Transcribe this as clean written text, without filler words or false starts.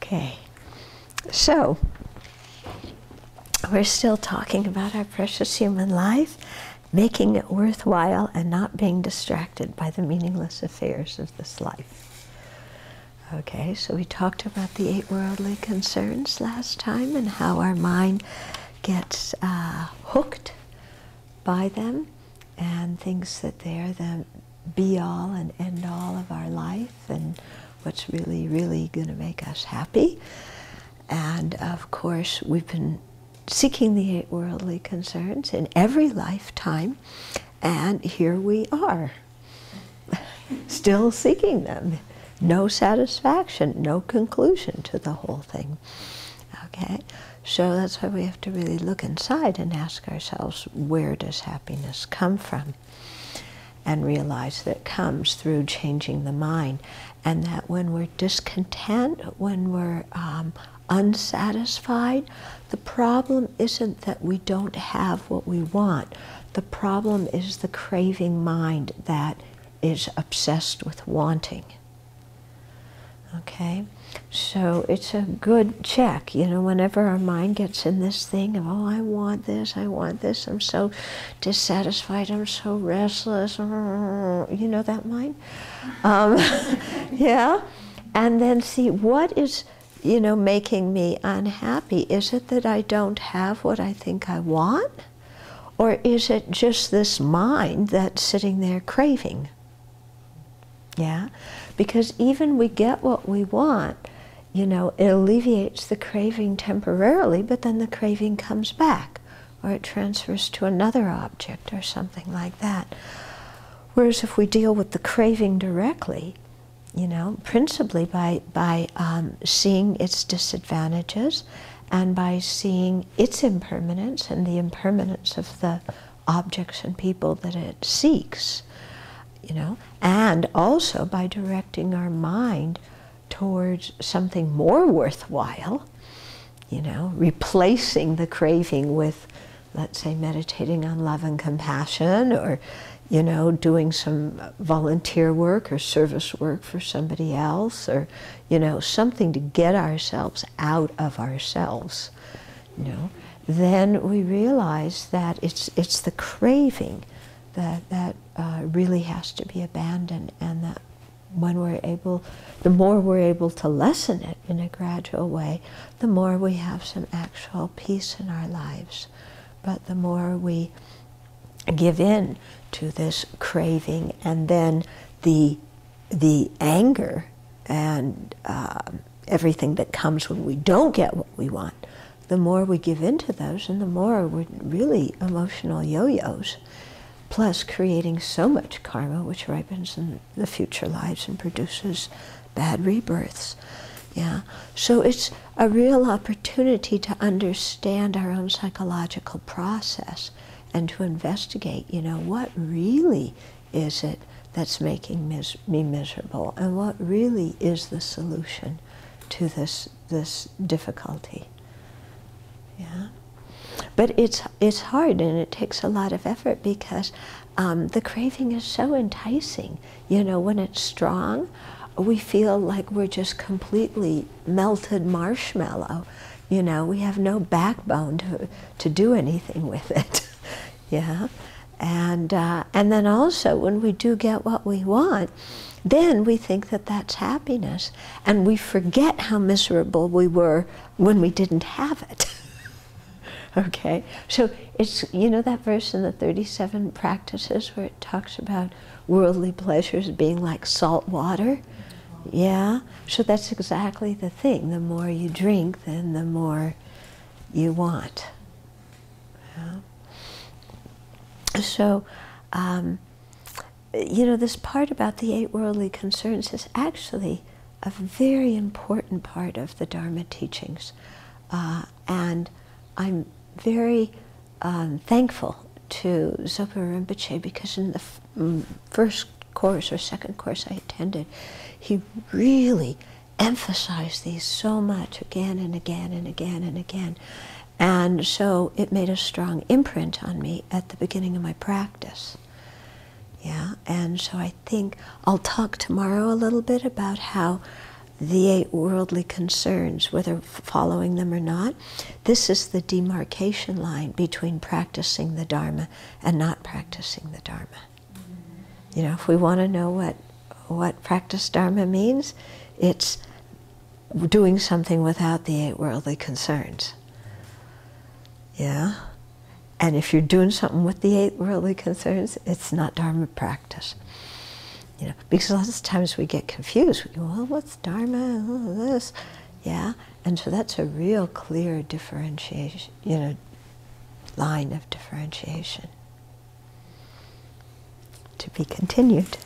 Okay, so we're still talking about our precious human life, making it worthwhile and not being distracted by the meaningless affairs of this life. Okay, so we talked about the 8 worldly concerns last time and how our mind gets hooked by them and thinks that they're the be-all and end-all of our life and what's really, really going to make us happy. And of course, we've been seeking the 8 worldly concerns in every lifetime, and here we are, still seeking them. No satisfaction, no conclusion to the whole thing. Okay, so that's why we have to really look inside and ask ourselves, where does happiness come from? And realize that it comes through changing the mind, and that when we're discontent, when we're unsatisfied, the problem isn't that we don't have what we want. The problem is the craving mind that is obsessed with wanting. Okay? So it's a good check, you know, whenever our mind gets in this thing of, oh, I want this, I'm so dissatisfied, I'm so restless, you know that mind? Yeah? And then see, what is, you know, making me unhappy? Is it that I don't have what I think I want? Or is it just this mind that's sitting there craving? Yeah? Because even we get what we want, you know, it alleviates the craving temporarily, but then the craving comes back, or it transfers to another object or something like that. Whereas if we deal with the craving directly, you know, principally by seeing its disadvantages and by seeing its impermanence and the impermanence of the objects and people that it seeks, you know, and also by directing our mind towards something more worthwhile, you know, replacing the craving with, let's say, meditating on love and compassion, or, you know, doing some volunteer work or service work for somebody else, or, you know, something to get ourselves out of ourselves, you know, then we realize that it's the craving that really has to be abandoned, and that when we're able, the more we're able to lessen it in a gradual way, the more we have some actual peace in our lives. But the more we give in to this craving, and then the anger and everything that comes when we don't get what we want, the more we give in to those, and the more we're really emotional yo-yos, plus creating so much karma which ripens in the future lives and produces bad rebirths. Yeah. So it's a real opportunity to understand our own psychological process and to investigate, you know, what really is it that's making me miserable, and what really is the solution to this difficulty. Yeah. But it's hard, and it takes a lot of effort, because the craving is so enticing. You know, when it's strong, we feel like we're just completely melted marshmallow. You know, we have no backbone to do anything with it. Yeah, and then also when we do get what we want, then we think that that's happiness, and we forget how miserable we were when we didn't have it. Okay, so it's, you know, that verse in the 37 practices where it talks about worldly pleasures being like salt water? Yeah, so that's exactly the thing. The more you drink, then the more you want. Yeah. So, you know, this part about the 8 worldly concerns is actually a very important part of the Dharma teachings. And I'm very thankful to Zopa Rinpoche, because in the first course or second course I attended, he really emphasized these so much again and again and again and again. And so it made a strong imprint on me at the beginning of my practice. Yeah, and so I think I'll talk tomorrow a little bit about how the 8 worldly concerns, whether following them or not, this is the demarcation line between practicing the Dharma and not practicing the Dharma. You know, if we want to know what practice Dharma means, it's doing something without the 8 worldly concerns. Yeah? And if you're doing something with the 8 worldly concerns, it's not Dharma practice. You know, because lots of times we get confused. We go, well, what's Dharma? Oh, this. Yeah? And so that's a real clear differentiation, you know, line of differentiation. To be continued.